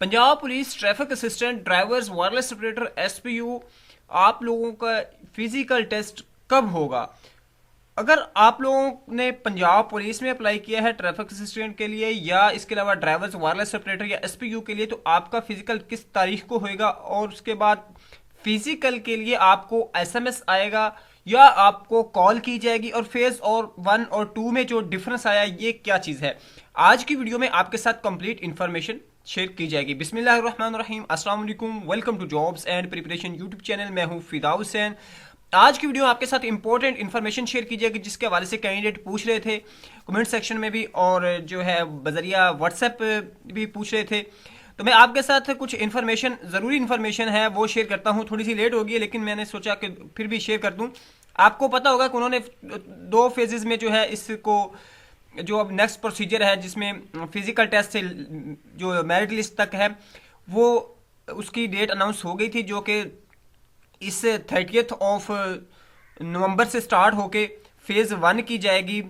Punjab police traffic assistant drivers wireless operator SPU आप लोगों का फिजिकल टेस्ट कब होगा? अगर आप लोगों ने पंजाब पुलिस में अप्लाई किया है ट्रैफिक असिस्टेंट के लिए या इसके अलावा ड्राइवर्स वायरलेस ऑपरेटर या एसपीयू के लिए, तो आपका फिजिकल किस तारीख को होएगा और उसके बाद फिजिकल के लिए आपको एसएमएस आएगा या आपको कॉल की जाएगी, और फेज और 1 और 2 में जो डिफरेंस आया ये क्या चीज़ है, आज की वीडियो में आपके साथ कंप्लीट इन्फॉर्मेशन शेयर की जाएगी। बिस्मिल्लाहिर्रहमानिर्रहीम, अस्सलाम वालेकुम, welcome to jobs and preparation YouTube channel. मैं हूं फिदा हुसैन। आज की वीडियो आपके साथ इंपॉर्टेंट इन्फॉर्मेशन शेयर की जाएगी जिसके हवाले से कैंडिडेट पूछ रहे थे कमेंट सेक्शन में भी, और जो है बजरिया व्हाट्सएप भी पूछ रहे थे। तो मैं आपके साथ कुछ इन्फॉर्मेशन, ज़रूरी इन्फॉर्मेशन है वो शेयर करता हूँ। थोड़ी सी लेट हो गई है लेकिन मैंने सोचा कि फिर भी शेयर कर दूँ। आपको पता होगा कि उन्होंने 2 फेजेस में जो है इसको, जो अब नेक्स्ट प्रोसीजर है जिसमें फिजिकल टेस्ट से जो मेरिट लिस्ट तक है वो उसकी डेट अनाउंस हो गई थी, जो कि इस 30 ऑफ नवंबर से स्टार्ट होके फेज़ 1 की जाएगी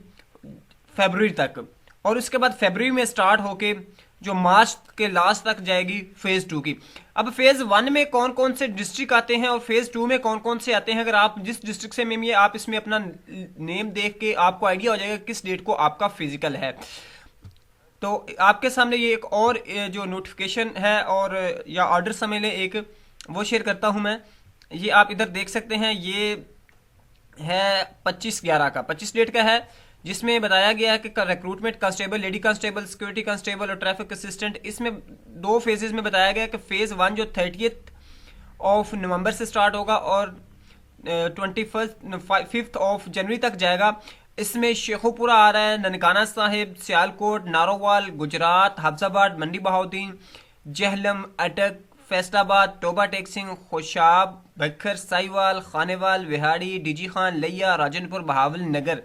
फरवरी तक, और उसके बाद फरवरी में स्टार्ट होके जो मार्च के लास्ट तक जाएगी फेज़ 2 की। अब फेज़ 1 में कौन कौन से डिस्ट्रिक्ट आते हैं और फेज़ 2 में कौन कौन से आते हैं, अगर आप जिस डिस्ट्रिक्ट से में आप इसमें अपना नेम देख के आपको आइडिया हो जाएगा किस डेट को आपका फिजिकल है। तो आपके सामने ये एक और जो नोटिफिकेशन है और या ऑर्डर समझ लें एक, वो शेयर करता हूँ मैं। ये आप इधर देख सकते हैं, ये है 25/11 का, 25 डेट का है, जिसमें बताया गया है कि recruitment constable, lady constable, security constable और ट्रैफिक असिस्टेंट, इसमें 2 फेजेस में बताया गया कि फेज़ 1 जो 30 ऑफ नवंबर से स्टार्ट होगा और 5th ऑफ जनवरी तक जाएगा। इसमें शेखुपुरा आ रहा है, ननकाना साहिब, सियालकोट, नारोवाल, गुजरात, हफ्जाबाद, मंडी बहाउद्दीन, जहलम, अटक, फैसलाबाद, टोबा टेक्सिंग, खुशाब, भक्खर, साहिवाल, खानेवाल, विहाड़ी, डीजी खान, लिया, राजनपुर, बहावल नगर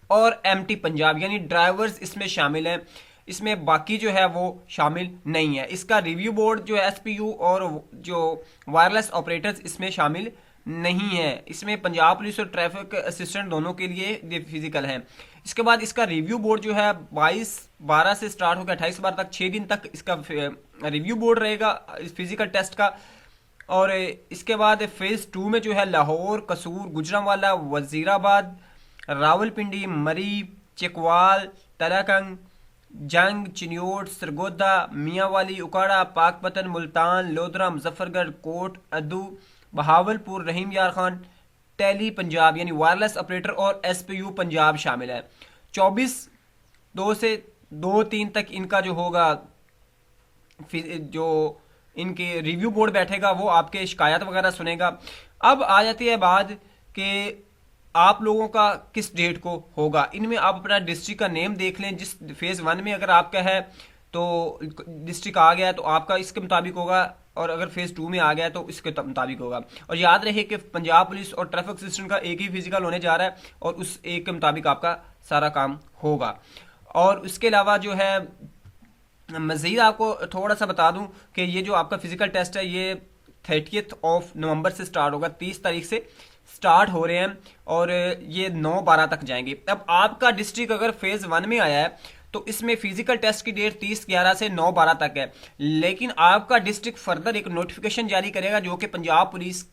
और एमटी पंजाब, यानी ड्राइवर्स इसमें शामिल हैं। इसमें बाकी जो है वो शामिल नहीं है। इसका रिव्यू बोर्ड जो है एसपीयू और जो वायरलेस ऑपरेटर्स इसमें शामिल नहीं है। इसमें पंजाब पुलिस और ट्रैफिक असिस्टेंट दोनों के लिए फिजिकल है। इसके बाद इसका रिव्यू बोर्ड जो है 22/12 से स्टार्ट होकर 28/12 तक 6 दिन तक इसका रिव्यू बोर्ड रहेगा इस फिजिकल टेस्ट का। और इसके बाद फेज़ 2 में जो है लाहौर, कसूर, गुजरांवाला, वजीराबाद, रावलपिंडी, मरी, चिकवाल, तलाकंग, जंग, चिन्योट, सरगोदा, मियांवाली, उकाड़ा, पाकपतन, मुल्तान, लोधरा, मुजफ्फरगढ़, कोट अद्दू, बहावलपुर, रहीम यार खान, टेली पंजाब यानी वायरलेस ऑपरेटर और एसपीयू पंजाब शामिल है। 24/2 से 2/3 तक इनका जो होगा, जो इनके रिव्यू बोर्ड बैठेगा वो आपके शिकायत वगैरह सुनेगा। अब आ जाती है बात कि आप लोगों का किस डेट को होगा। इनमें आप अपना डिस्ट्रिक्ट का नेम देख लें। जिस फेज़ 1 में अगर आपका है तो डिस्ट्रिक्ट आ गया तो आपका इसके मुताबिक होगा, और अगर फेज़ 2 में आ गया तो इसके मुताबिक होगा। और याद रहे कि पंजाब पुलिस और ट्रैफिक असिस्टेंट का एक ही फिजिकल होने जा रहा है और उस एक के मुताबिक आपका सारा काम होगा। और उसके अलावा जो है मज़ीद आपको थोड़ा सा बता दूं कि ये जो आपका फिजिकल टेस्ट है ये 30 ऑफ नवंबर से स्टार्ट होगा, 30 तारीख से स्टार्ट हो रहे हैं और ये 9/12 तक जाएंगे। अब आपका डिस्ट्रिक्ट अगर फेज़ 1 में आया है तो इसमें फिजिकल टेस्ट की डेट 30/11 से 9/12 तक है, लेकिन आपका डिस्ट्रिक्ट फर्दर एक नोटिफिकेशन जारी करेगा जो कि पंजाब पुलिस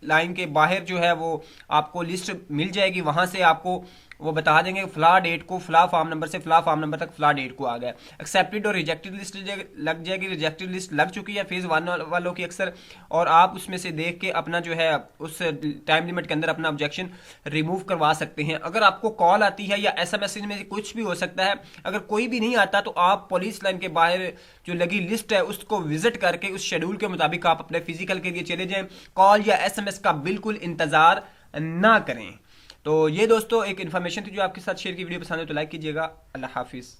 लाइन के बाहर जो है वो आपको लिस्ट मिल जाएगी। वहां से आपको वो बता देंगे फ्ला डेट को, फ्ला फार्म नंबर से फ्ला फार्म नंबर तक फ्ला डेट को आ गया। एक्सेप्टेड और रिजेक्टेड लिस्ट लग जाएगी। रिजेक्टेड लिस्ट लग चुकी है फेज़ 1 वालों की अक्सर, और आप उसमें से देख के अपना जो है उस टाइम लिमिट के अंदर अपना ऑब्जेक्शन रिमूव करवा सकते हैं। अगर आपको कॉल आती है या एसएमएस में कुछ भी हो सकता है, अगर कोई भी नहीं आता तो आप पुलिस लाइन के बाहर जो लगी लिस्ट है उसको विजिट करके उस शेड्यूल के मुताबिक आप अपने फिजिकल के लिए चले जाएं। कॉल या एसएमएस का बिल्कुल इंतजार ना करें। तो ये दोस्तों एक इन्फॉर्मेशन थी जो आपके साथ शेयर की। वीडियो पसंद है तो लाइक कीजिएगा। अल्लाह हाफिज़।